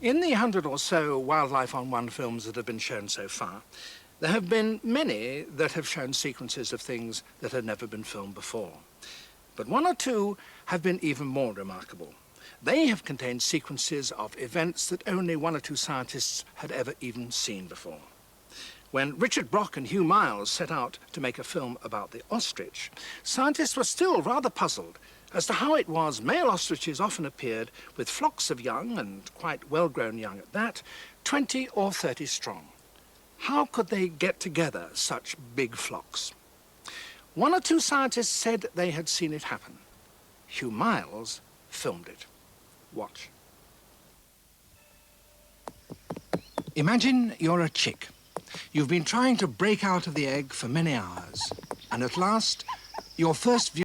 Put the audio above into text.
In the 100 or so Wildlife on One films that have been shown so far, there have been many that have shown sequences of things that had never been filmed before. But one or two have been even more remarkable. They have contained sequences of events that only one or two scientists had ever even seen before. When Richard Brock and Hugh Miles set out to make a film about the ostrich, scientists were still rather puzzled as to how it was male ostriches often appeared with flocks of young, and quite well-grown young at that, 20 or 30 strong. How could they get together such big flocks? One or two scientists said they had seen it happen. Hugh Miles filmed it. Watch. Imagine you're a chick. You've been trying to break out of the egg for many hours, and at last, your first view